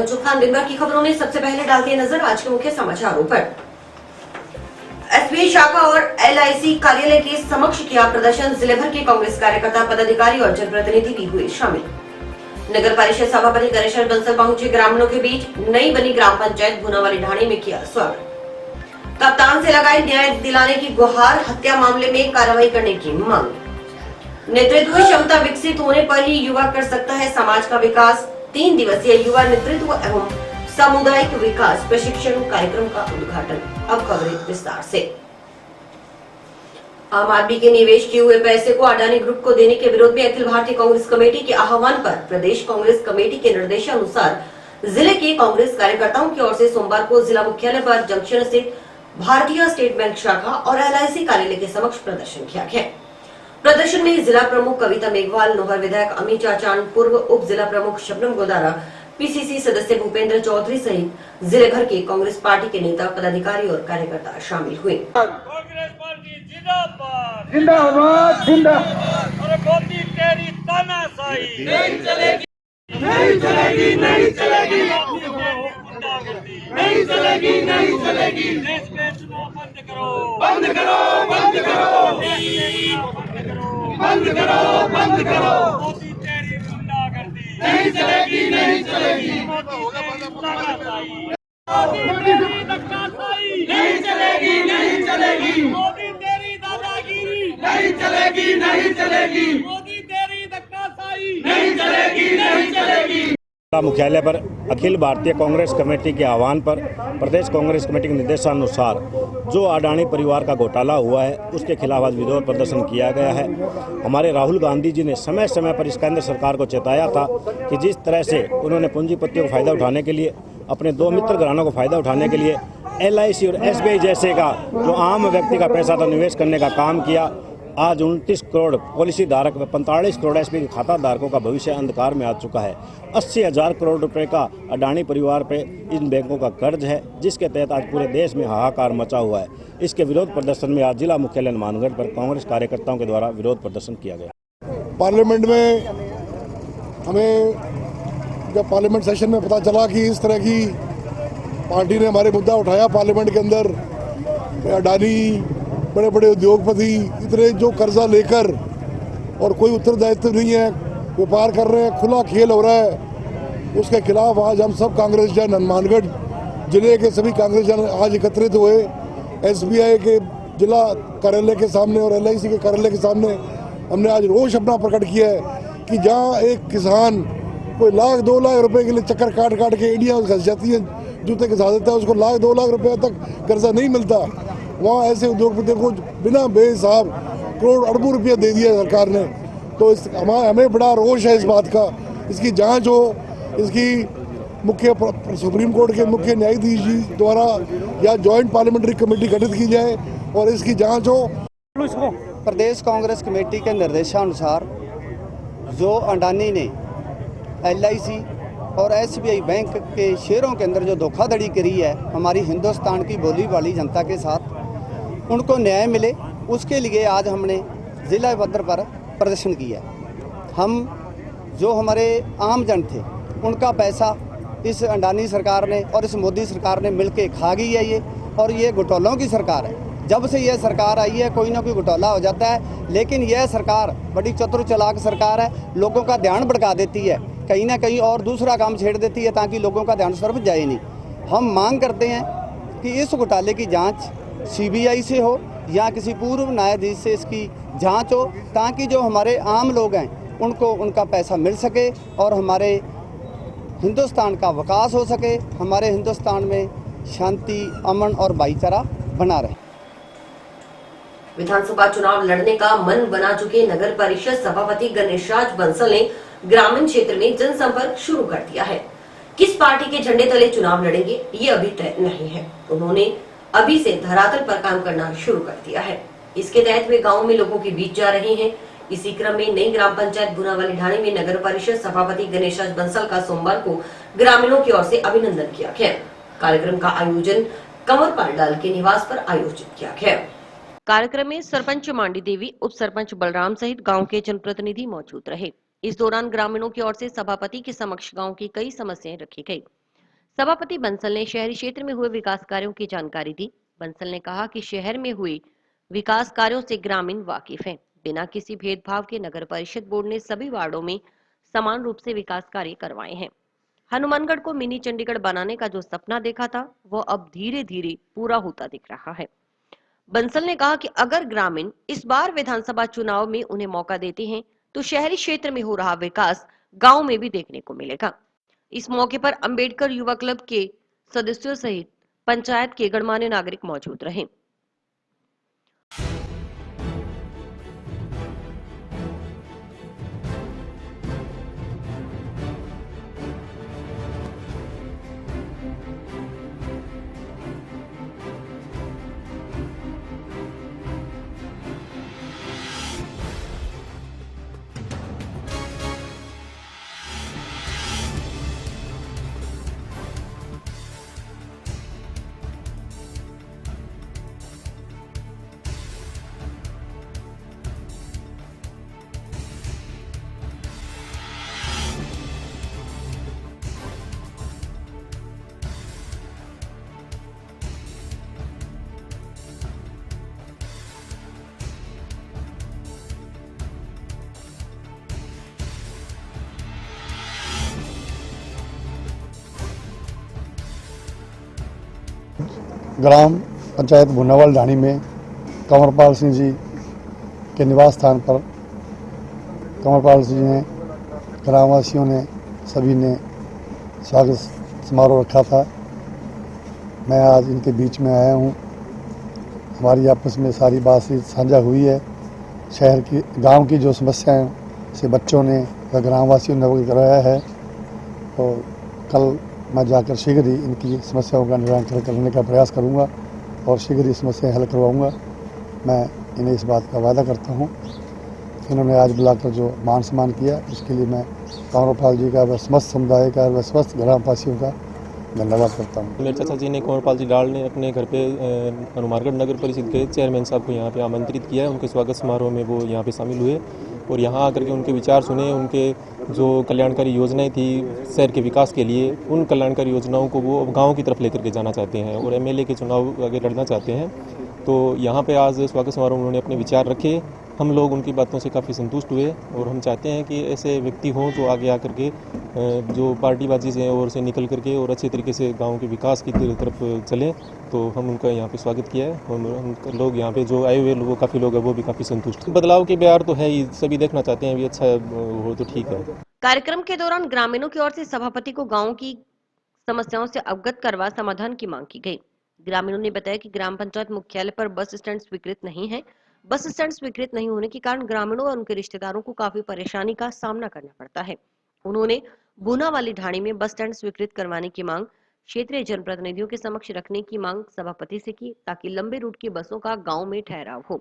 हो चुका दिन भर की खबरों में। सबसे पहले डालते हैं नजर आज के मुख्य समाचारों पर। एसबीआई शाखा और एलआईसी कार्यालय के समक्ष किया प्रदर्शन। जिले भर के कांग्रेस कार्यकर्ता, पदाधिकारी और जनप्रतिनिधि भी हुए शामिल। नगर परिषद सभापति गणेश बंसल पहुंचे ग्रामीणों के बीच। नई बनी ग्राम पंचायत भुनावाली ढाणी में किया स्वागत। कप्तान से लगाई न्याय दिलाने की गुहार। हत्या मामले में कार्रवाई करने की मांग। नेतृत्व क्षमता विकसित होने पर ही युवा कर सकता है समाज का विकास। 3 दिवसीय युवा नेतृत्व एवं सामुदायिक विकास प्रशिक्षण कार्यक्रम का उद्घाटन। अब खबरें विस्तार से। आम आदमी के निवेश किए हुए पैसे को अडानी ग्रुप को देने के विरोध में अखिल भारतीय कांग्रेस कमेटी के आह्वान पर प्रदेश कांग्रेस कमेटी के निर्देशानुसार जिले के कांग्रेस कार्यकर्ताओं की ओर से सोमवार को जिला मुख्यालय पर जंक्शन स्थित भारतीय स्टेट बैंक शाखा और एलआईसी कार्यालय के समक्ष प्रदर्शन किया गया। प्रदर्शन में जिला प्रमुख कविता मेघवाल, नोहर विधायक अमित चाचान, पूर्व उप जिला प्रमुख शबनम गोदारा, पीसीसी सदस्य भूपेंद्र चौधरी सहित जिले भर के कांग्रेस पार्टी के नेता, पदाधिकारी और कार्यकर्ता शामिल हुए। कांग्रेस पार्टी जिंदाबाद जिंदाबाद जिंदाबाद। अरे मोदी तेरी तानाशाही नहीं चलेगी नहीं चलेगी नहीं चलेगी नहीं चलेगी नहीं चलेगी। देश में चुनाव बंद करो बंद करो बंद करो बंद करो बंद करो। मोदी तेरी गुंडागर्दी नहीं चलेगी नहीं चलेगी मोदी तेरी तानाशाही मोदी तेरी धक्काशाही नहीं चलेगी नहीं चलेगी मोदी तेरी दादागिरी नहीं चलेगी नहीं चलेगी मोदी तेरी धक्काशाही नहीं चलेगी नहीं चलेगी। जिला मुख्यालय पर अखिल भारतीय कांग्रेस कमेटी के आह्वान पर प्रदेश कांग्रेस कमेटी के निर्देशानुसार जो अडानी परिवार का घोटाला हुआ है उसके खिलाफ आज विरोध प्रदर्शन किया गया है। हमारे राहुल गांधी जी ने समय समय पर इस केंद्र सरकार को चेताया था कि जिस तरह से उन्होंने पूंजीपतियों को फायदा उठाने के लिए, अपने 2 मित्र घरानों को फायदा उठाने के लिए एलआईसी और एसबीआई जैसे का जो आम व्यक्ति का पैसा था निवेश करने का काम किया। आज 29 करोड़ पॉलिसी धारक व 45 करोड़ एसबीआई के खाता धारकों का भविष्य अंधकार में आ चुका है। 80,000 करोड़ रुपए का अडानी परिवार पे इन बैंकों का कर्ज है, जिसके तहत आज पूरे देश में हाहाकार मचा हुआ है। इसके विरोध प्रदर्शन में आज जिला मुख्यालय हनुमानगढ़ पर कांग्रेस कार्यकर्ताओं के द्वारा विरोध प्रदर्शन किया गया। पार्लियामेंट में हमें जब पार्लियामेंट सेशन में पता चला कि इस तरह की पार्टी ने हमारे मुद्दा उठाया पार्लियामेंट के अंदर, अडानी बड़े बड़े उद्योगपति इतने जो कर्जा लेकर और कोई उत्तरदायित्व नहीं है, व्यापार कर रहे हैं, खुला खेल हो रहा है, उसके खिलाफ आज हम सब कांग्रेस जन हनुमानगढ़ जिले के सभी कांग्रेस जन आज एकत्रित हुए। एसबीआई के जिला कार्यालय के सामने और एलआईसी के कार्यालय के सामने हमने आज रोष अपना प्रकट किया है कि जहाँ एक किसान कोई लाख 2 लाख रुपए के लिए चक्कर काट काट के एडियाँ घस जाती है, जूते घसा देता है, उसको लाख 2 लाख रुपए तक कर्जा नहीं मिलता। वहाँ ऐसे उद्योगपतियों को बिना बेहिसाब करोड़ अरबों रुपया दे दिया सरकार ने। तो हमें बड़ा रोष है इस बात का। इसकी जांच हो, इसकी मुख्य सुप्रीम कोर्ट के मुख्य न्यायाधीश जी द्वारा या जॉइंट पार्लियामेंट्री कमेटी गठित की जाए और इसकी जांच हो। प्रदेश कांग्रेस कमेटी के निर्देशानुसार जो अडानी ने एलआईसी और एसबीआई बैंक के शेयरों के अंदर जो धोखाधड़ी करी है हमारी हिंदुस्तान की बोली वाली जनता के साथ, उनको न्याय मिले उसके लिए आज हमने जिला पद्धर पर प्रदर्शन किया। हम जो हमारे आम जन थे उनका पैसा इस अडानी सरकार ने और इस मोदी सरकार ने मिलके खा गई है ये, और ये घोटालों की सरकार है। जब से यह सरकार आई है कोई ना कोई घोटाला हो जाता है, लेकिन यह सरकार बड़ी चतुर चालाक सरकार है, लोगों का ध्यान भटका देती है, कहीं ना कहीं और दूसरा काम छेड़ देती है ताकि लोगों का ध्यान सर्फ जाए नहीं। हम मांग करते हैं कि इस घोटाले की जांच सीबीआई से हो या किसी पूर्व न्यायाधीश से इसकी जांच हो, ताकि जो हमारे आम लोग हैं उनको उनका पैसा मिल सके और हमारे हिंदुस्तान का विकास हो सके, हमारे हिंदुस्तान में शांति, अमन और भाईचारा बना रहे। विधानसभा चुनाव लड़ने का मन बना चुके नगर परिषद सभापति गणेश बंसल ने ग्रामीण क्षेत्र में जनसंपर्क शुरू कर दिया है। किस पार्टी के झंडे तले चुनाव लड़ेंगे ये अभी तय नहीं है। उन्होंने अभी से धरातल पर काम करना शुरू कर दिया है। इसके तहत वे गाँव में लोगों के बीच जा रहे हैं। इसी क्रम में नई ग्राम पंचायत भुनावाली ढाणी में नगर परिषद सभापति गणेश बंसल का सोमवार को ग्रामीणों की ओर से अभिनंदन किया गया। कार्यक्रम का आयोजन कंवर पांडाल के निवास पर आयोजित किया गया। कार्यक्रम में सरपंच मांडी देवी, उप सरपंच बलराम सहित गांव के जनप्रतिनिधि मौजूद रहे। इस दौरान ग्रामीणों की ओर से सभापति के समक्ष गांव की कई समस्याएं रखी गई। सभापति बंसल ने शहरी क्षेत्र में हुए विकास कार्यों की जानकारी दी। बंसल ने कहा कि शहर में हुए विकास कार्यों से ग्रामीण वाकिफ हैं। बिना किसी भेदभाव के नगर परिषद बोर्ड ने सभी वार्डों में समान रूप से विकास कार्य करवाए हैं। हनुमानगढ़ को मिनी चंडीगढ़ बनाने का जो सपना देखा था वो अब धीरे धीरे पूरा होता दिख रहा है। बंसल ने कहा कि अगर ग्रामीण इस बार विधानसभा चुनाव में उन्हें मौका देते हैं तो शहरी क्षेत्र में हो रहा विकास गांव में भी देखने को मिलेगा। इस मौके पर अंबेडकर युवा क्लब के सदस्यों सहित पंचायत के गणमान्य नागरिक मौजूद रहे। ग्राम पंचायत भुनावाल ढाणी में कंवरपाल सिंह जी के निवास स्थान पर कंवरपाल सिंह ने ग्रामवासियों ने सभी ने स्वागत समारोह रखा था। मैं आज इनके बीच में आया हूँ। हमारी आपस में सारी बातचीत साझा हुई है। शहर की गांव की जो समस्याएं से बच्चों ने व ग्रामवासियों ने अवगत कराया है और कल मैं जाकर शीघ्र ही इनकी समस्याओं का निराकरण करने का प्रयास करूंगा और शीघ्र ही समस्याएं हल करवाऊंगा। मैं इन्हें इस बात का वादा करता हूं। इन्होंने आज बुलाकर जो मान सम्मान किया उसके लिए मैं कंवरपाल जी का व समस्त समुदाय का व समस्त ग्रामवासियों का धन्यवाद करता हूँ। मेरे चाचा जी ने कंवरपाल जी डाल ने अपने घर पे हनुमानगढ़ नगर परिषद के चेयरमैन साहब को यहाँ पे आमंत्रित किया है। उनके स्वागत समारोह में वो यहाँ पे शामिल हुए और यहाँ आकर के उनके विचार सुने। उनके जो कल्याणकारी योजनाएं थी शहर के विकास के लिए, उन कल्याणकारी योजनाओं को वो गाँव की तरफ लेकर के जाना चाहते हैं और MLA के चुनाव आगे लड़ना चाहते हैं। तो यहाँ पे आज स्वागत समारोह में उन्होंने अपने विचार रखे। हम लोग उनकी बातों से काफ़ी संतुष्ट हुए और हम चाहते हैं कि ऐसे व्यक्ति हों जो आगे आकर के जो पार्टीबाजी से और से निकल करके और अच्छे तरीके से गांव के विकास की तरफ चलें। तो हम उनका यहाँ पे स्वागत किया है और हम लोग यहाँ पे जो आए हुए लोग काफ़ी लोग हैं वो भी काफ़ी संतुष्ट। बदलाव के ब्यार तो है ही, सभी देखना चाहते हैं, भी अच्छा हो तो ठीक है। कार्यक्रम के दौरान ग्रामीणों की ओर से सभापति को गाँव की समस्याओं से अवगत करवा समाधान की मांग की गई। ग्रामीणों ने बताया कि ग्राम पंचायत मुख्यालय पर बस स्टैंड स्वीकृत नहीं है। बस स्टैंड स्वीकृत नहीं होने के कारण ग्रामीणों और उनके रिश्तेदारों को काफी परेशानी का सामना करना पड़ता है। उन्होंने भुनावाली ढाणी में बस स्टैंड स्वीकृत करवाने की मांग क्षेत्रीय जनप्रतिनिधियों के समक्ष रखने की मांग सभापति से की ताकि लंबे रूट की बसों का गांव में ठहराव हो।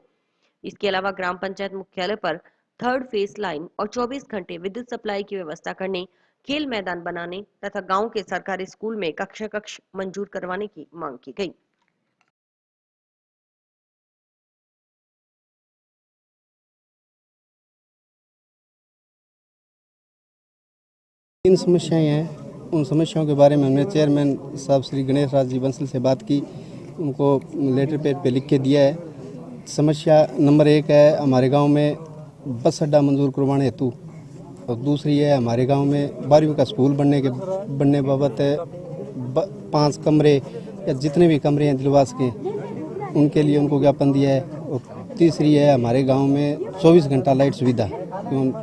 इसके अलावा ग्राम पंचायत मुख्यालय पर 3rd फेज लाइन और 24 घंटे विद्युत सप्लाई की व्यवस्था करने, खेल मैदान बनाने तथा गाँव के सरकारी स्कूल में कक्ष मंजूर करवाने की मांग की गई। तीन समस्याएं हैं। उन समस्याओं के बारे में हमने चेयरमैन साहब श्री गणेश राज जी बंसल से बात की, उनको लेटर पैड पे लिख के दिया है। समस्या नंबर 1 है हमारे गांव में बस अड्डा मंजूर करवाने हेतु, और दूसरी है हमारे गांव में 12वीं का स्कूल बनने बाबत 5 कमरे या जितने भी कमरे हैं दिलवास के, उनके लिए उनको ज्ञापन दिया है। और तीसरी है हमारे गांव में 24 घंटा लाइट सुविधा।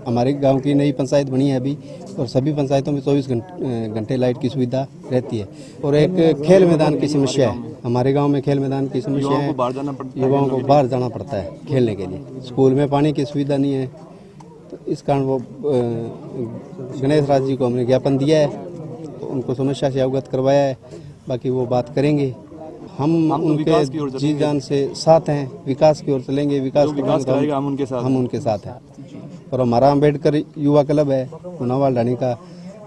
हमारे गांव की नई पंचायत बनी है अभी और सभी पंचायतों में 24 घंटे लाइट की सुविधा रहती है। और एक खेल मैदान की समस्या है हमारे गांव में, खेल मैदान की समस्या है। युवाओं को बाहर जाना पड़ता है खेलने के लिए, स्कूल में पानी की सुविधा नहीं है। तो इस कारण वो गणेश राज जी को हमने ज्ञापन दिया है, तो उनको समस्या से अवगत करवाया है। बाकी वो बात करेंगे। हम उनके जी जान से साथ हैं, विकास की ओर चलेंगे। विकास हम उनके साथ हैं। और हमारा अंबेडकर युवा क्लब है भुनावाल ढाणी का,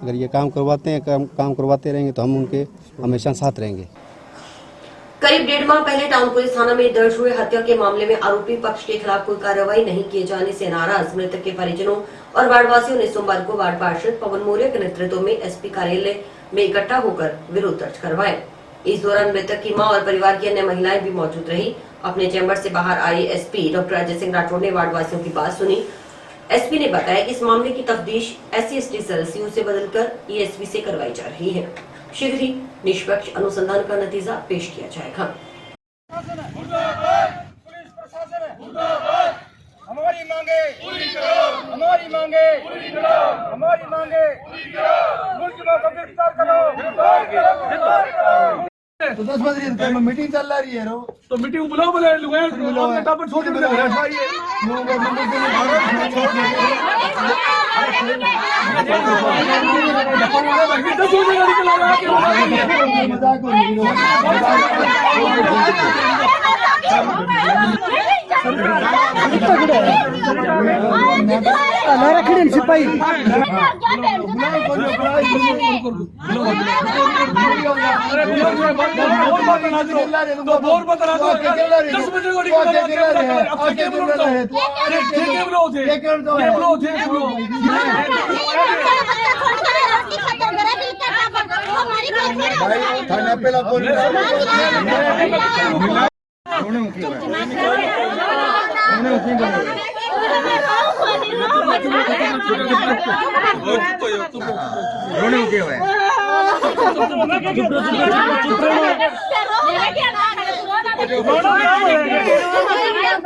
अगर ये काम करवाते हैं, काम करवाते रहेंगे तो हम उनके हमेशा साथ रहेंगे। करीब 1.5 माह पहले टाउन पुलिस थाना में दर्ज हुए हत्या के मामले में आरोपी पक्ष के खिलाफ कोई कार्रवाई नहीं किए जाने से नाराज मृतक के परिजनों और वार्डवासियों ने सोमवार को वार्ड पार्षद पवन मौर्य के नेतृत्व में SP कार्यालय में इकट्ठा होकर विरोध दर्ज करवाए। इस दौरान मृतक की मां और परिवार की अन्य महिलाएं भी मौजूद रही। अपने चैम्बर से बाहर आए एसपी डॉक्टर अजय सिंह राठौड़ ने वार्ड वासियों की बात सुनी। एसपी ने बताया कि इस मामले की तफ्तीश SC/ST सदस्यों से बदलकर ESV से करवाई जा रही है। शीघ्र ही निष्पक्ष अनुसंधान का नतीजा पेश किया जाएगा। हमारी मांगे पूरी करो, हमारी मांगे पूरी करो, हमारी मांगे पूरी करो, मुल्ज़िमों को गिरफ्तार करो, गिरफ्तार करो। तो 10 बजे मीटिंग चल रही है तो मीटिंग बुलाओ, बोले अपने टापर छोड़ के सिपाही बोर बता 10 बजे को थाना पेला बोल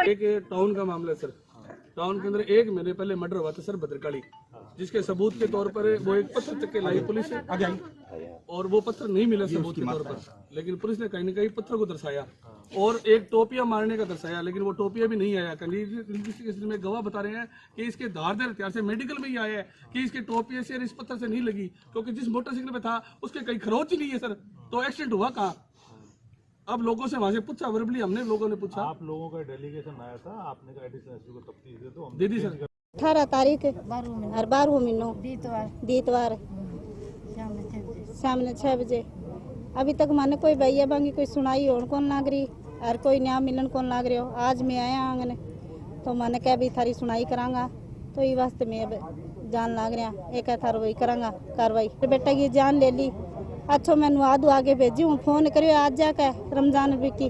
एक टाउन का मामला है सर। टाउन के अंदर 1 महीने पहले मर्डर हुआ था सर भद्रकाली, जिसके सबूत के तौर पर वो एक पत्थर तक के लाई पुलिस है और वो पत्थर नहीं मिला सबूत के तौर पर, लेकिन पुलिस ने कहीं न कहीं पत्थर को दर्शाया और एक टोपिया मारने का दर्शाया, लेकिन वो टोपिया भी नहीं आया। इन्वेस्टिगेशन में गवाह बता रहे हैं कि इसके धारदार हथियार से मेडिकल में ही आया है कि इसके टोपिया से इस पत्थर से नहीं लगी, क्योंकि जिस मोटरसाइकिल पे था उसके कहीं खरोच ही नहीं है सर। तो एक्सीडेंट हुआ कहाँ? अब लोगों से वहां से पूछा, वर्बली हमने लोगों ने पूछा। आप लोगों का डेलीगेशन आया था, आपने कहा एडिशनल एसपी को तफ्तीश दे दो। दीदी सर 18 तारीख 12 महीनों दीतवार शाम 6 बजे अभी तक माने कोई भैया बांगी कोई सुनाई हो कौन लाग रही और कोई न्याय मिलन कौन लाग रहे हो। आज मैं आया आंगन तो मैंने क्या भी थारी सुनाई करांगा, तो ये वास्ते मैं अब जान लाग रहा एक थार वही करांगा कार्रवाई। बेटा की जान ले ली, अच्छो मैंने आदू आगे भेजी हूँ, फोन करियो आज जाकर रमजान की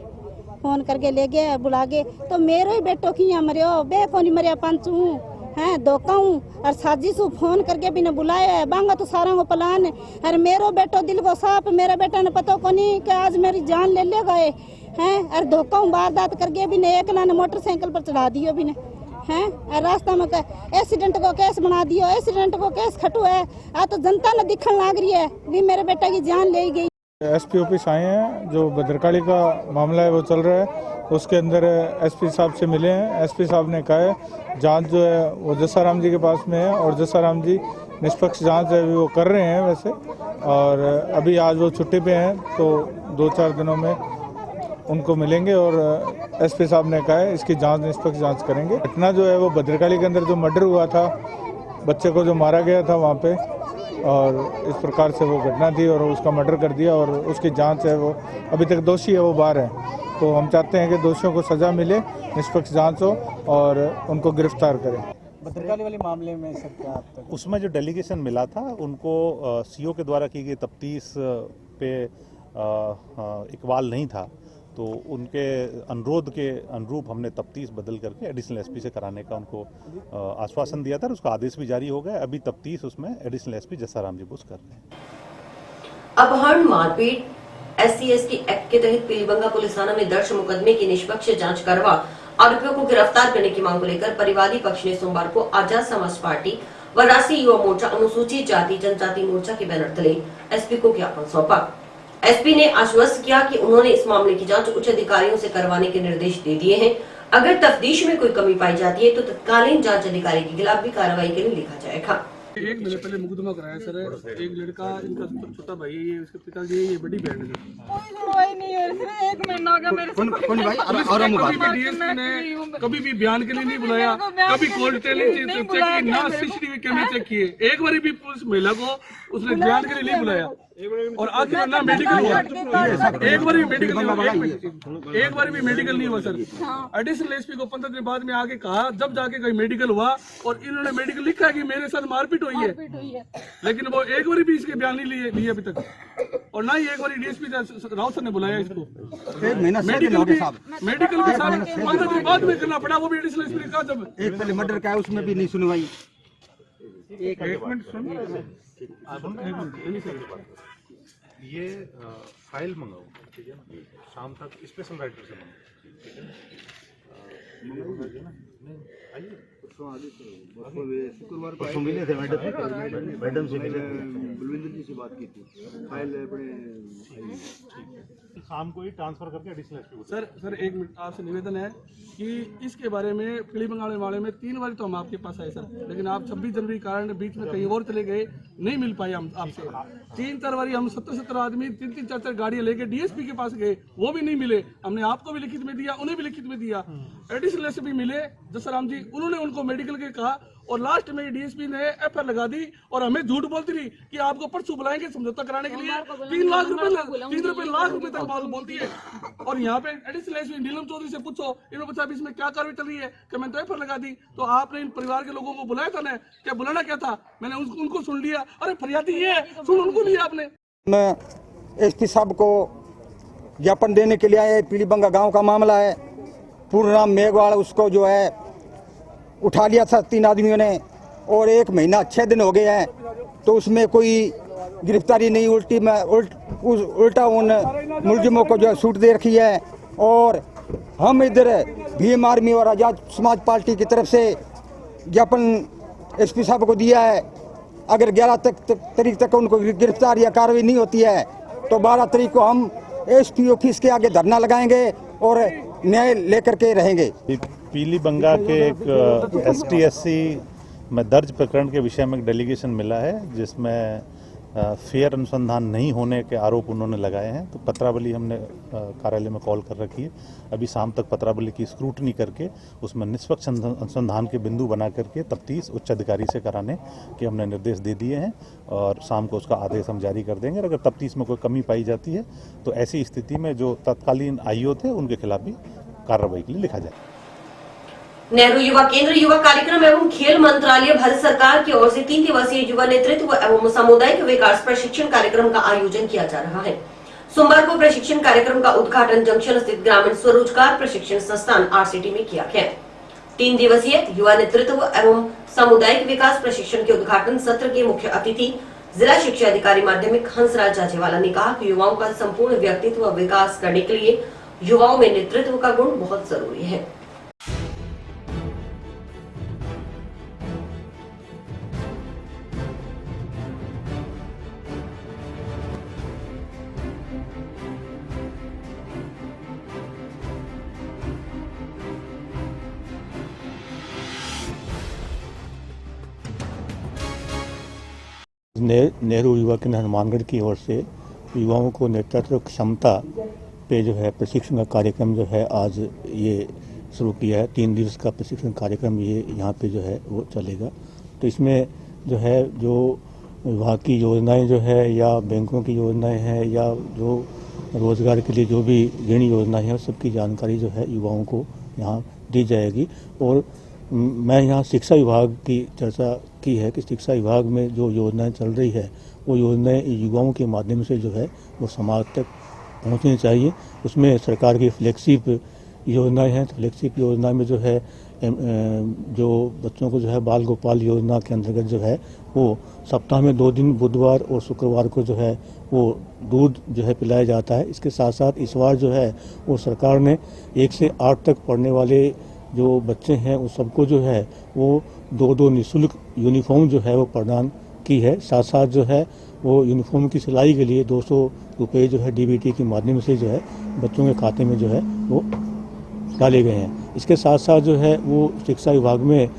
फोन करके ले गए बुला गए। तो मेरो ही बेटो की यहाँ मरियो बे कोनी मरिया पंचू हैं धोखा हूँ और साजिश हूँ, फोन करके भी न बुलाया है बांगा तो सारा को प्लान है। अरे मेरो बेटो दिल को साफ, मेरा बेटा ने पता को नहीं कि आज मेरी जान ले गए हैं। और धोखा हूँ वारदात करके भी ने एक ना मोटरसाइकिल पर चढ़ा दियो भी ने हैं और रास्ता में एक्सीडेंट को केस बना दियो, एक्सीडेंट को केस खटू है। आ तो जनता ने दिखने लाग रही है भी मेरे बेटा की जान ले गई। एसपी ऑफिस आए हैं, जो भद्रकाली का मामला है वो चल रहा है, उसके अंदर एसपी साहब से मिले हैं। एसपी साहब ने कहा है जांच जो है वो जसाराम जी के पास में है और जसाराम जी निष्पक्ष जांच है वो कर रहे हैं वैसे, और अभी आज वो छुट्टी पे हैं तो 2-4 दिनों में उनको मिलेंगे और एसपी साहब ने कहा है इसकी जांच निष्पक्ष जांच करेंगे। घटना जो है वो भद्रकाली के अंदर जो मर्डर हुआ था, बच्चे को जो मारा गया था वहाँ पे, और इस प्रकार से वो घटना थी और उसका मर्डर कर दिया और उसकी जांच है वो अभी तक दोषी है वो बाहर है। तो हम चाहते हैं कि दोषियों को सज़ा मिले, निष्पक्ष जांच हो और उनको गिरफ्तार करें। भद्रकाली वाले मामले में सर क्या आप तक उसमें जो डेलीगेशन मिला था उनको सीओ के द्वारा की गई तफ्तीश पे इकबाल नहीं था, तो उनके अनुरोध के अनुरूप हमने तफ्तीश बदल करके एडिशनल एसपी से कराने का उनको आश्वासन दिया था, उसका आदेश भी जारी हो गया। अभी तफ्तीश उसमें एडिशनल एसपी जसाराम जी बुश कर रहे हैं। अपहरण मारपीट SC/ST एक्ट के तहत पीलीबंगा पुलिस थाना में दर्ज मुकदमे की निष्पक्ष जांच करवा आरोपियों को गिरफ्तार करने की मांग को लेकर परिवादी पक्ष ने सोमवार को आजाद समाज पार्टी व राष्ट्रीय युवा मोर्चा अनुसूचित जाति जनजाति मोर्चा के बैनर तले एसपी को ज्ञापन सौंपा। एसपी ने आश्वस्त किया कि उन्होंने इस मामले की जांच उच्च अधिकारियों से करवाने के निर्देश दे दिए हैं। अगर तफ्तीश में कोई कमी पाई जाती है तो तत्कालीन जांच अधिकारी के खिलाफ भी कार्रवाई के लिए लिखा जाएगा। 1 महीने पहले मुकदमा कराया सर। एक लड़का इनका छोटा भाई है, ये उसके पिताजी है, ये बड़ी बहन है। कोई नहीं है, सिर्फ 1 महीना हो गया मेरे से। कभी भी डीएसपी ने कभी भी बयान के लिए नहीं बुलाया, कभी कोर्ट चेक की ना CCTV कैमरे चेक किए, एक बार भी पुलिस महिला को उसने बयान के लिए नहीं बुलाया। और आखिर ना मेडिकल हुआ, एक बार भी मेडिकल नहीं हुआ, एक बार भी मेडिकल नहीं हुआ सर। एडिशनल एसपी को 15 दिन बाद में आके कहा, जब जाके कहीं मेडिकल हुआ, और इन्होंने मेडिकल लिखा है कि मेरे साथ मारपीट हुई है, लेकिन वो एक बार भी इसके बयान नहीं लिए अभी तक, और ना ही एक बार डीएसपी राउत सर ने बुलाया इसको। मेडिकल के साथ 15 दिन बाद में करना पड़ा, वो भी एडिशनल एसपी का, जब एक पहले मर्डर का है उसमें भी नहीं सुनवाई। एक मिनट सुन, ये फाइल मंगाओ, ठीक है ना, शाम तक स्पेशल राइटर से मंगाओ, ठीक है ना। शुक्रवार को मिले थे मैडम से, बलविंदर जी से बात की थी, फाइल अपने शाम को ही ट्रांसफर करके एडिशनल एसपी को। सर एक मिनट आपसे निवेदन है कि इसके बारे में पीली बंगाल वाले में 3 बार तो हम आपके पास आए सर, लेकिन आप 26 जनवरी के कारण बीच में कहीं और चले गए, नहीं मिल पाए हम आपसे। 3-4 बारी हम 70 आदमी 3-3, 4-4 गाड़ियां लेके डीएसपी के पास गए, वो भी नहीं मिले। हमने आपको भी लिखित में दिया, उन्हें भी लिखित में दिया। एडिशनल एसपी मिले जसराम जी, उन्होंने उनको मेडिकल के कहा, और लास्ट में डीएसपी ने एफआईआर लगा दी, और हमें झूठ बोलती रही कि आपको परसों बुलाएंगे समझौता कराने के लिए। 3 लाख रुपए तक बात बोलती है। और यहाँ पे एडिशनल एसपी नीलम चौधरी से पूछो, इन्होंने पूछा इसमें क्या कार्रवाई चल रही है, कि मैंने तो एफआईआर लगा दी। तो आपने इन परिवार के लोगों को बुलाया था ना, क्या बुलाना क्या था, मैंने उनको सुन लिया। अरे फरियादी ये है, सुन उनको लिया आपने। मैं एसपी साहब को ज्ञापन देने के लिए आए। पीलीबंगा गांव का मामला है, पूर्ण नाम मेघवाल, उसको जो है उठा लिया था 3 आदमियों ने, और 1 महीना 6 दिन हो गए हैं, तो उसमें कोई गिरफ्तारी नहीं, उल्टा उन मुलजिमों को जो है छूट दे रखी है। और हम इधर भीम आर्मी और आज़ाद समाज पार्टी की तरफ से ज्ञापन एसपी साहब को दिया है। अगर 11 तारीख तक उनको गिरफ्तार या कार्रवाई नहीं होती है, तो 12 तारीख को हम एसपी ऑफिस के आगे धरना लगाएंगे और न्याय लेकर के रहेंगे। पीलीबंगा के एक ST/SC में दर्ज प्रकरण के विषय में एक डेलीगेशन मिला है, जिसमें फेयर अनुसंधान नहीं होने के आरोप उन्होंने लगाए हैं। तो पत्रावली हमने कार्यालय में कॉल कर रखी है। अभी शाम तक पत्रावली की स्क्रूटनी करके उसमें निष्पक्ष अनुसंधान के बिंदु बना करके तफ्तीश उच्च अधिकारी से कराने के हमने निर्देश दे दिए हैं, और शाम को उसका आदेश हम जारी कर देंगे। अगर तफ्तीश में कोई कमी पाई जाती है, तो ऐसी स्थिति में जो तत्कालीन आईओ थे उनके खिलाफ भी कार्रवाई के लिए लिखा जाए। नेहरू युवा केंद्र युवा कार्यक्रम एवं खेल मंत्रालय भारत सरकार की ओर से 3 दिवसीय युवा नेतृत्व एवं सामुदायिक विकास प्रशिक्षण कार्यक्रम का आयोजन किया जा रहा है। सोमवार को प्रशिक्षण कार्यक्रम का उद्घाटन जंक्शन स्थित ग्रामीण स्वरोजगार प्रशिक्षण संस्थान RCT में किया गया। 3 दिवसीय युवा नेतृत्व एवं सामुदायिक विकास प्रशिक्षण के उद्घाटन सत्र के मुख्य अतिथि जिला शिक्षा अधिकारी माध्यमिक हंसराज जाजेवाला ने कहा कि युवाओं का संपूर्ण व्यक्तित्व विकास करने के लिए युवाओं में नेतृत्व का गुण बहुत जरूरी है। नेहरू युवा केंद्र हनुमानगढ़ की ओर से युवाओं को नेतृत्व क्षमता पे जो है प्रशिक्षण का कार्यक्रम जो है आज ये शुरू किया है। 3 दिवस का प्रशिक्षण कार्यक्रम ये यहाँ पे जो है वो चलेगा। तो इसमें जो है जो विभाग की योजनाएं जो है या बैंकों की योजनाएं हैं या जो रोजगार के लिए जो भी ऋण योजनाएं हैं, सबकी जानकारी जो है युवाओं को यहाँ दी जाएगी। और मैं यहाँ शिक्षा विभाग की चर्चा की है कि शिक्षा विभाग में जो योजनाएं चल रही है, वो योजनाएं युवाओं के माध्यम से जो है वो समाज तक पहुँचनी चाहिए। उसमें सरकार की फ्लैगशिप योजनाएं हैं। तो फ्लैगशिप योजना में जो है जो बच्चों को जो है बाल गोपाल योजना के अंतर्गत जो है वो सप्ताह में 2 दिन बुधवार और शुक्रवार को जो है वो दूध जो है पिलाया जाता है। इसके साथ साथ इस बार जो है वो सरकार ने 1 से 8 तक पढ़ने वाले जो बच्चे हैं उन सबको जो है वो 2 निःशुल्क यूनिफॉर्म जो है वो प्रदान की है। साथ साथ जो है वो यूनिफॉर्म की सिलाई के लिए 200 रुपये जो है DBT के माध्यम से जो है बच्चों के खाते में जो है वो डाले गए हैं। इसके साथ साथ जो है वो शिक्षा विभाग में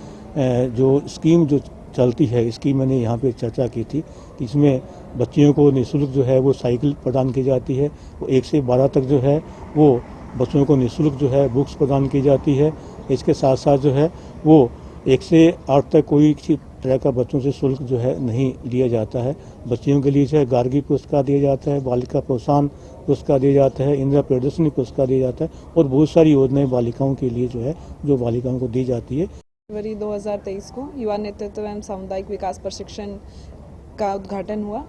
जो स्कीम जो चलती है, इसकी मैंने यहाँ पे चर्चा की थी कि इसमें बच्चियों को निःशुल्क जो है वो साइकिल प्रदान की जाती है। वो 1 से 12 तक जो है वो बच्चों को निःशुल्क जो है बुक्स प्रदान की जाती है। इसके साथ साथ जो है वो 1 से 8 तक कोई तरह का बच्चों से शुल्क जो है नहीं लिया जाता है। बच्चियों के लिए चाहे गार्गी पुरस्कार दिया जाता है, बालिका प्रोत्साहन पुरस्कार दिया जाता है, इंदिरा प्रियदर्शनी पुरस्कार दिया जाता है और बहुत सारी योजनाएं बालिकाओं के लिए जो है जो बालिकाओं को दी जाती है। जनवरी 2023 को युवा नेतृत्व एवं सामुदायिक विकास प्रशिक्षण का उद्घाटन हुआ।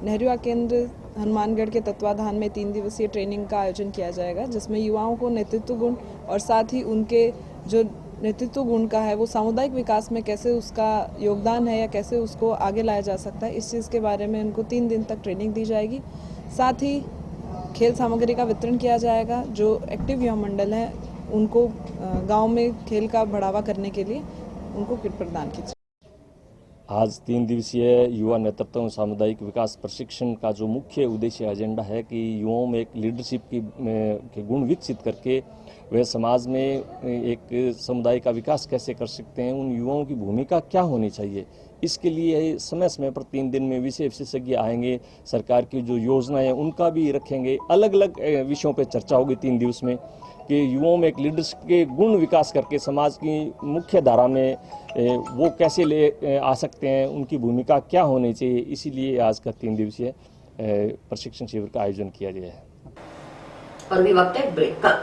नेहरू युवा केंद्र हनुमानगढ़ के तत्वाधान में 3 दिवसीय ट्रेनिंग का आयोजन किया जाएगा, जिसमें युवाओं को नेतृत्व गुण और साथ ही उनके जो नेतृत्व गुण का है वो सामुदायिक विकास में कैसे उसका योगदान है या कैसे उसको आगे लाया जा सकता है, इस चीज़ के बारे में उनको 3 दिन तक ट्रेनिंग दी जाएगी। साथ ही खेल सामग्री का वितरण किया जाएगा। जो एक्टिव युवा मंडल है उनको गांव में खेल का बढ़ावा करने के लिए उनको किट प्रदान की जाए। आज 3 दिवसीय युवा नेतृत्व एवं सामुदायिक विकास प्रशिक्षण का जो मुख्य उद्देश्य एजेंडा है कि युवाओं में एक लीडरशिप के गुण विकसित करके वे समाज में एक समुदाय का विकास कैसे कर सकते हैं, उन युवाओं की भूमिका क्या होनी चाहिए, इसके लिए समय समय पर 3 दिन में विषय विशेषज्ञ आएंगे। सरकार की जो योजनाएं हैं उनका भी रखेंगे। अलग अलग विषयों पर चर्चा होगी 3 दिवस में कि युवाओं में एक लीडरशिप के गुण विकास करके समाज की मुख्य धारा में वो कैसे ले आ सकते हैं, उनकी भूमिका क्या होनी चाहिए। इसीलिए आज का 3 दिवसीय प्रशिक्षण शिविर का आयोजन किया गया है। और भी वक्त है ब्रेक का।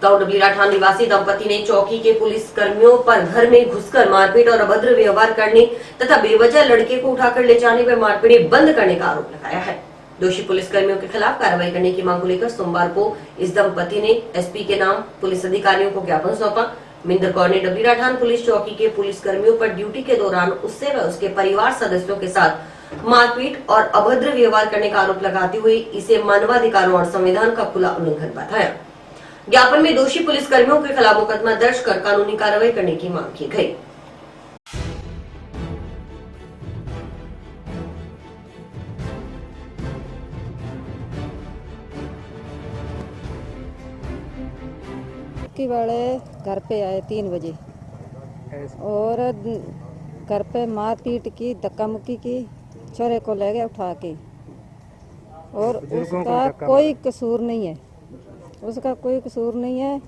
गांव डबलीरा ठान निवासी दंपति ने चौकी के पुलिस कर्मियों पर घर में घुसकर मारपीट और अभद्र व्यवहार करने तथा बेवजह लड़के को उठाकर ले जाने व मारपीट बंद करने का आरोप लगाया है। दोषी पुलिस कर्मियों के खिलाफ कार्रवाई करने की मांग को लेकर सोमवार को इस दंपति ने एसपी के नाम पुलिस अधिकारियों को ज्ञापन सौंपा। मिंदर कौर ने डबलीरा ठान पुलिस चौकी के पुलिस कर्मियों पर ड्यूटी के दौरान उससे व उसके परिवार सदस्यों के साथ मारपीट और अभद्र व्यवहार करने का आरोप लगाते हुए इसे मानवाधिकारों और संविधान का खुला उल्लंघन बताया। ज्ञापन में दोषी पुलिस कर्मियों के खिलाफ मुकदमा दर्ज कर कानूनी कार्रवाई करने की मांग की गई। की वाले घर पे आए 3 बजे और घर पे मारपीट की, धक्का मुक्की की, छोरे को ले गए उठा के और उसका कोई कसूर नहीं है, उसका कोई कसूर नहीं है।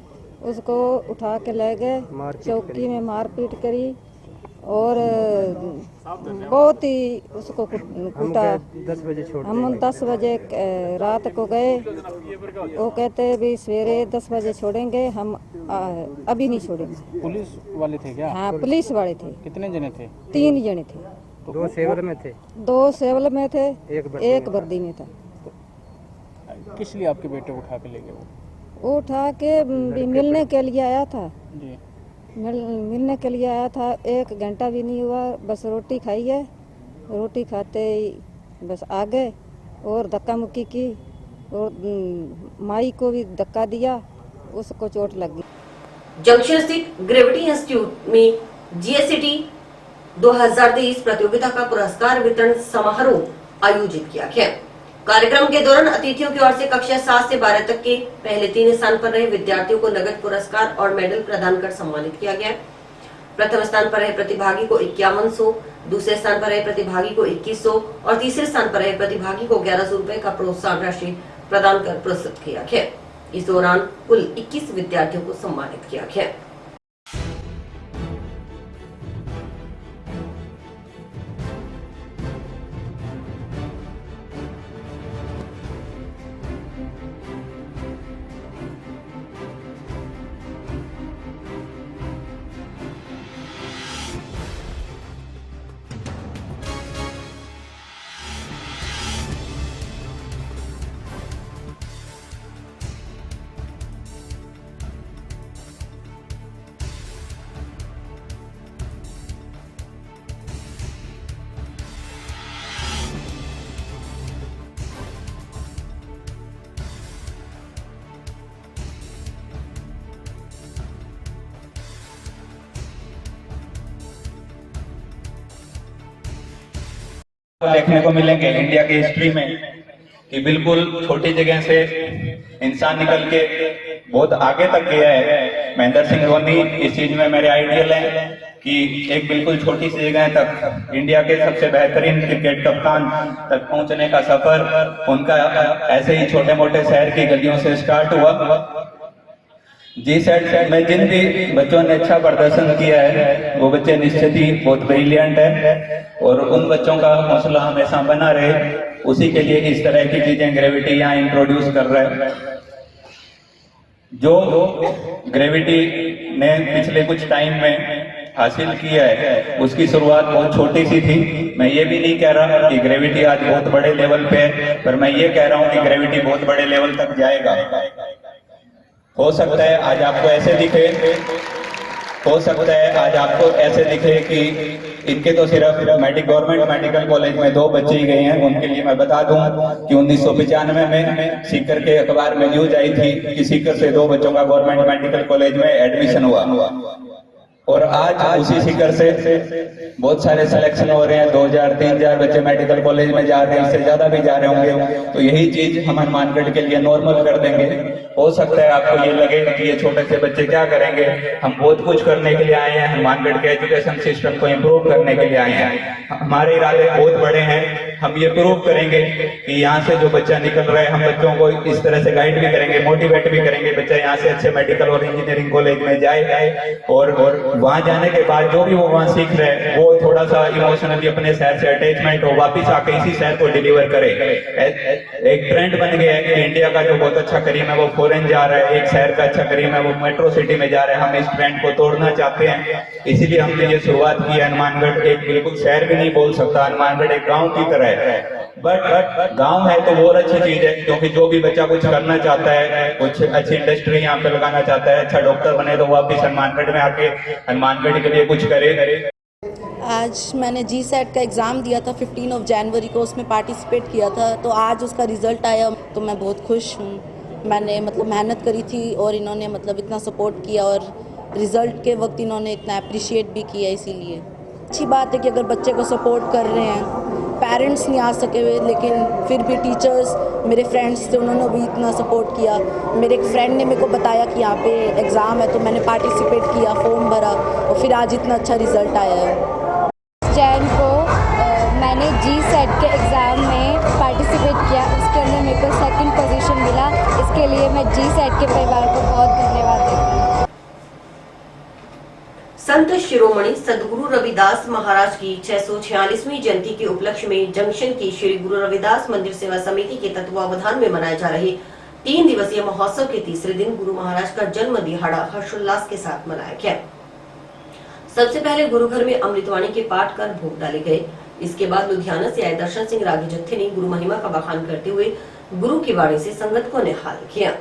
उसको उठा के ले गए, चौकी में मारपीट करी और बहुत ही उसको कुटा। 10 बजे छोड़ हम 10 बजे रात को गए, वो कहते भी सवेरे 10 बजे छोड़ेंगे, हम अभी नहीं छोड़ेंगे। पुलिस वाले थे क्या? हाँ, पुलिस वाले थे। कितने जने थे? 3 जने थे। 2 सेवल में थे? 2 सेवल में थे, एक वर्दी में था। किस लिए आपके बेटे उठा के ले गए? वो उठा के मिलने के लिए आया था जी। मिलने के लिए आया था। 1 घंटा भी नहीं हुआ, बस रोटी खाई है, रोटी खाते ही बस आ गए और धक्का मुक्की की और माई को भी धक्का दिया, उसको चोट लग गई। जंक्शन स्थित ग्रेविटी इंस्टीट्यूट में जीएससीटी 2023 प्रतियोगिता का पुरस्कार वितरण समारोह आयोजित किया गया। कार्यक्रम के दौरान अतिथियों की ओर से कक्षा 7 से 12 तक के पहले 3 स्थान पर रहे विद्यार्थियों को नगद पुरस्कार और मेडल प्रदान कर सम्मानित किया गया। प्रथम स्थान पर रहे प्रतिभागी को 5100, दूसरे स्थान पर रहे प्रतिभागी को 2100 और तीसरे स्थान पर रहे प्रतिभागी को 1100 रुपए का प्रोत्साहन राशि प्रदान कर पुरस्कृत किया गया। इस दौरान कुल 21 विद्यार्थियों को सम्मानित किया गया। देखने को मिलेंगे इंडिया की हिस्ट्री में कि बिल्कुल छोटी जगह से इंसान निकल के बहुत आगे तक गया है। महेंद्र सिंह धोनी इस चीज में मेरे आइडियल हैं कि एक बिल्कुल छोटी सी जगह तक इंडिया के सबसे बेहतरीन क्रिकेट कप्तान तक पहुंचने का सफर उनका ऐसे ही छोटे मोटे शहर की गलियों से स्टार्ट हुआ। जी सेट में जिन भी बच्चों ने अच्छा प्रदर्शन किया है वो बच्चे निश्चित ही बहुत ब्रिलियंट है और उन बच्चों का हौसला हमेशा बना रहे, उसी के लिए इस तरह की चीजें ग्रेविटी यहाँ इंट्रोड्यूस कर रहे हैं। जो ग्रेविटी ने पिछले कुछ टाइम में हासिल किया है उसकी शुरुआत बहुत छोटी सी थी। मैं ये भी नहीं कह रहा कि ग्रेविटी आज बहुत बड़े लेवल पे है, पर मैं ये कह रहा हूँ कि ग्रेविटी बहुत बड़े लेवल तक जाएगा। हो सकता है आज आपको ऐसे दिखे, हो सकता है आज आपको ऐसे दिखे कि इनके तो सिर्फ गवर्नमेंट मेडिकल कॉलेज में 2 बच्चे ही गए हैं। उनके लिए मैं बता दूं कि 1995 में सीकर के अखबार में न्यूज आई थी कि सीकर से 2 बच्चों का गवर्नमेंट मेडिकल कॉलेज में एडमिशन हुआ और आज उसी सीकर से बहुत सारे सिलेक्शन हो रहे हैं। 2000-3000 बच्चे मेडिकल कॉलेज में जा रहे हैं, इससे ज्यादा भी जा रहे होंगे। तो यही चीज हम हनुमानगढ़ के लिए नॉर्मल कर देंगे। हो सकता है आपको ये लगे कि ये छोटे से बच्चे क्या करेंगे, हम बहुत कुछ करने के लिए आए हैं। हनुमानगढ़ के एजुकेशन सिस्टम को इम्प्रूव करने के लिए आए हैं। हमारे इरादे बहुत बड़े हैं। हम ये प्रूव करेंगे कि यहाँ से जो बच्चा निकल रहा है हम बच्चों को इस तरह से गाइड भी करेंगे, मोटिवेट भी करेंगे। बच्चा यहाँ से अच्छे मेडिकल और इंजीनियरिंग कॉलेज में जाए और वहां जाने के बाद जो भी वो वहाँ सीख रहे हैं वो थोड़ा सा इमोशनली अपने शहर से अटैचमेंट हो, वापिस आके इसी शहर को डिलीवर करे। एक ट्रेंड बन गया है कि इंडिया का जो बहुत अच्छा करीम है वो फॉरेन जा रहा है, एक शहर का अच्छा करीम है वो मेट्रो सिटी में जा रहा है। हम इस ट्रेंड को तोड़ना चाहते हैं, इसीलिए हमने ये शुरुआत की है। हनुमानगढ़ एक बिल्कुल शहर भी नहीं बोल सकता, हनुमानगढ़ एक गाँव की तरह है। बट गांव है तो वो अच्छी चीज है, क्योंकि जो भी बच्चा कुछ करना चाहता है, कुछ अच्छी इंडस्ट्री यहाँ पे लगाना चाहता है, अच्छा डॉक्टर बने, तो वो वापिस हनुमानगढ़ में आके हनुमानगढ़ के लिए कुछ करे। आज मैंने GSET का एग्ज़ाम दिया था 15 जनवरी को, उसमें पार्टिसिपेट किया था। तो आज उसका रिज़ल्ट आया तो मैं बहुत खुश हूँ। मैंने मेहनत करी थी और इन्होंने इतना सपोर्ट किया और रिज़ल्ट के वक्त इन्होंने इतना अप्रिशिएट भी किया। इसीलिए अच्छी बात है कि अगर बच्चे को सपोर्ट कर रहे हैं, पेरेंट्स नहीं आ सके हुए लेकिन फिर भी टीचर्स, मेरे फ्रेंड्स थे, उन्होंने भी इतना सपोर्ट किया। मेरे एक फ्रेंड ने मेरे को बताया कि यहाँ पे एग्ज़ाम है तो मैंने पार्टिसिपेट किया, फॉर्म भरा और फिर आज इतना अच्छा रिज़ल्ट आया है। जैन को मैंने GSET के एग्ज़ाम में पार्टिसिपेट किया, उसके अंदर मेरे को 2nd पोजीशन मिला। इसके लिए मैं GSET के परिवार को बहुत धन्यवाद देती हूँ। संत शिरोमणि सदगुरु रविदास महाराज की 646वीं जयंती के उपलक्ष्य में जंक्शन की श्री गुरु रविदास मंदिर सेवा समिति के तत्वावधान में मनाए जा रहे 3 दिवसीय महोत्सव के तीसरे दिन गुरु महाराज का जन्म दिहाड़ा हर्षोल्लास के साथ मनाया गया। सबसे पहले गुरु घर में अमृतवाणी के पाठ कर भोग डाले गए। इसके बाद लुधियाना से आए दर्शन सिंह रागी जत्थे ने गुरु महिमा का बखान करते हुए गुरु की वाणी से संगत को निहाल किया।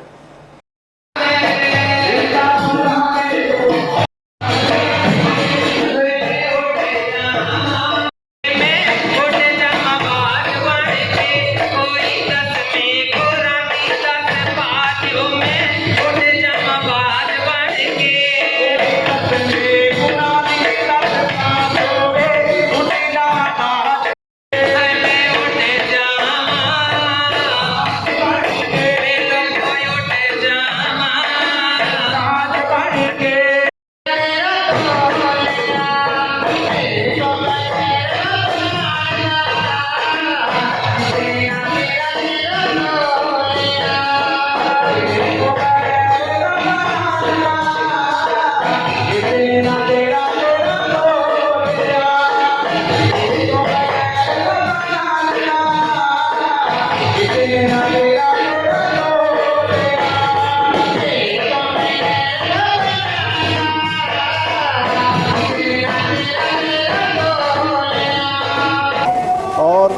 और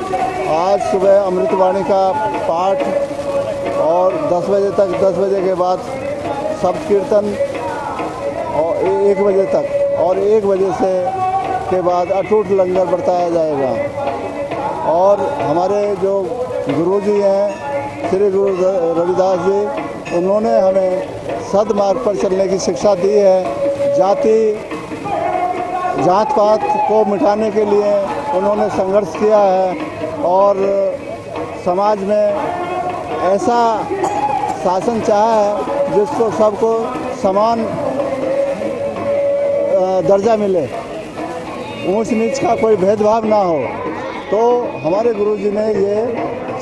आज सुबह अमृतवाणी का पाठ और 10 बजे तक, 10 बजे के बाद शब्द कीर्तन और 1 बजे तक, और 1 बजे से के बाद अटूट लंगर बरताया जाएगा। और हमारे जो गुरुजी हैं श्री गुरु रविदास जी, उन्होंने हमें सद्मार्ग पर चलने की शिक्षा दी है। जात पात को मिटाने के लिए उन्होंने संघर्ष किया है और समाज में ऐसा शासन चाहा है जिसको सबको समान दर्जा मिले, ऊंच नीच का कोई भेदभाव ना हो। तो हमारे गुरुजी ने ये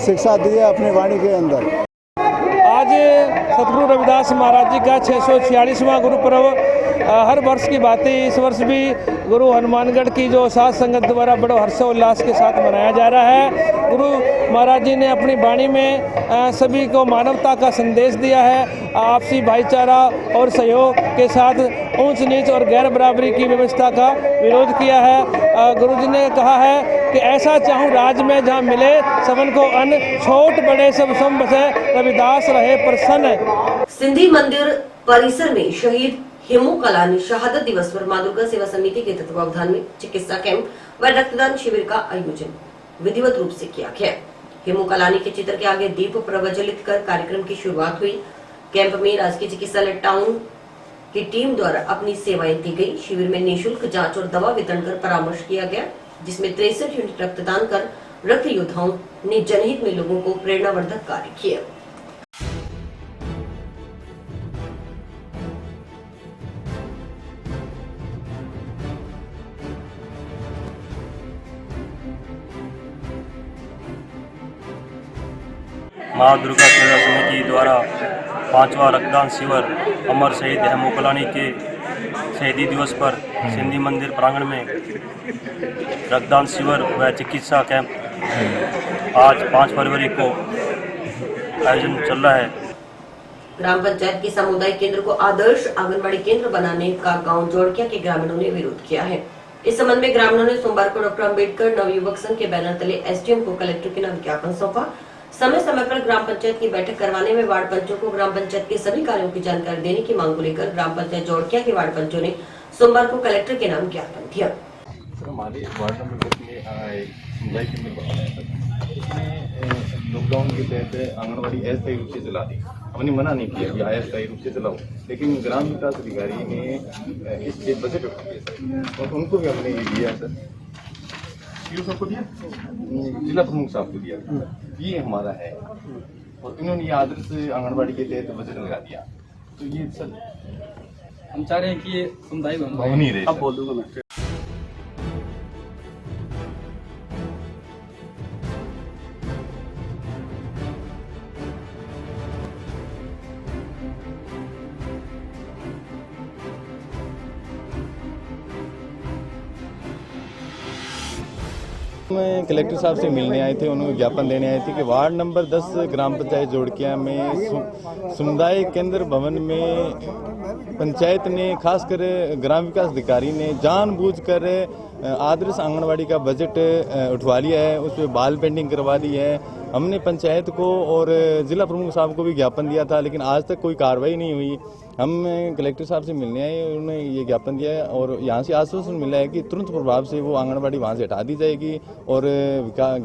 शिक्षा दी है अपनी वाणी के अंदर। आज सतगुरु रविदास महाराज जी का 646वां गुरुपर्व हर वर्ष की बात है, इस वर्ष भी गुरु हनुमानगढ़ की जो साध संगत द्वारा बड़े हर्षोल्लास के साथ मनाया जा रहा है। गुरु महाराज जी ने अपनी वाणी में सभी को मानवता का संदेश दिया है, आपसी भाईचारा और सहयोग के साथ ऊंच नीच और गैर बराबरी की व्यवस्था का विरोध किया है। गुरुजी ने कहा है कि ऐसा चाहूँ राज में जहाँ मिले सबन को अन्न, छोट बड़े सब सम बसे, रविदास रहे प्रसन्न। सिंधी मंदिर परिसर में शहीद हेमू कलानी शहादत दिवस पर मां दुर्गा सेवा समिति के तत्वावधान में चिकित्सा कैंप व रक्तदान शिविर का आयोजन विधिवत रूप से किया गया। हेमू कलानी के चित्र के आगे दीप प्रज्वलित कर कार्यक्रम की शुरुआत हुई। कैंप में राजकीय चिकित्सालय टाउन की टीम द्वारा अपनी सेवाएं दी गई। शिविर में निःशुल्क जांच और दवा वितरण कर परामर्श किया गया, जिसमें 63 यूनिट रक्तदान कर रक्त योद्धाओं ने जनहित में लोगों को प्रेरणावर्धक कार्य किया। माँ दुर्गा सेवा समिति द्वारा 5वां रक्तदान शिविर अमर शहीद हेमू कलानी के शहीदी दिवस पर सिंधी मंदिर प्रांगण में रक्तदान शिविर व चिकित्सा कैंप आज 5 फरवरी को आयोजन चल रहा है। ग्राम पंचायत के सामुदायिक केंद्र को आदर्श आंगनबाड़ी केंद्र बनाने का गांव जोड़किया के ग्रामीणों ने विरोध किया है। इस संबंध में ग्रामीणों ने सोमवार को डॉक्टर अंबेडकर नवयुवक संघ के बैनर तले एसडीएम को कलेक्टर के नाम ज्ञापन सौंपा। समय समय पर ग्राम पंचायत की बैठक करवाने में वार्ड पंचों को ग्राम पंचायत के सभी कार्यों की जानकारी देने की मांग को लेकर ग्राम पंचायत जोड़किया के वार्ड पंचों ने सोमवार को कलेक्टर के नाम ज्ञापन दिया। हमारे वार्ड नंबर 10 में समुदाय केंद्र बनाया था, उसमें लॉकडाउन के तहत आंगनबाड़ी अस्थायी रूप से चला दी। हमने मना नहीं किया कि अस्थायी रूप से चलाओ, लेकिन ग्राम विकास अधिकारी ने इससे बजट उठा दिया और उनको भी हमने ये दिया सर, सबको दिया, जिला प्रमुख साहब को दिया, ये हमारा है और इन्होंने ये आदर्श आंगनबाड़ी के तहत बजट लगा दिया। तो ये सर हम चाह रहे हैं कि ये समुदाय भवन ही रहे। अब बोल दूंगा मैं। मैं कलेक्टर साहब से मिलने आए थे, उन्होंने ज्ञापन देने आए थे कि वार्ड नंबर 10 ग्राम पंचायत जोड़किया में समुदाय केंद्र भवन में पंचायत ने खासकर ग्राम विकास अधिकारी ने जानबूझकर आदर्श आंगनवाड़ी का बजट उठवा लिया है, उस पर बाल पेंटिंग करवा दी है। हमने पंचायत को और जिला प्रमुख साहब को भी ज्ञापन दिया था, लेकिन आज तक कोई कार्रवाई नहीं हुई। हम कलेक्टर साहब से मिलने आए, उन्होंने ये ज्ञापन दिया है और यहाँ से आश्वासन मिला है कि तुरंत प्रभाव से वो आंगनबाड़ी वहाँ से हटा दी जाएगी और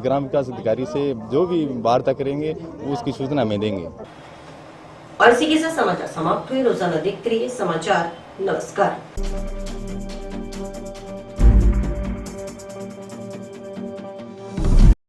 ग्राम विकास अधिकारी से जो भी वार्ता करेंगे उसकी सूचना हमें देंगे। और इसी के साथ समाचार समाप्त हुए। रोजाना देखते रहिए समाचार। नमस्कार।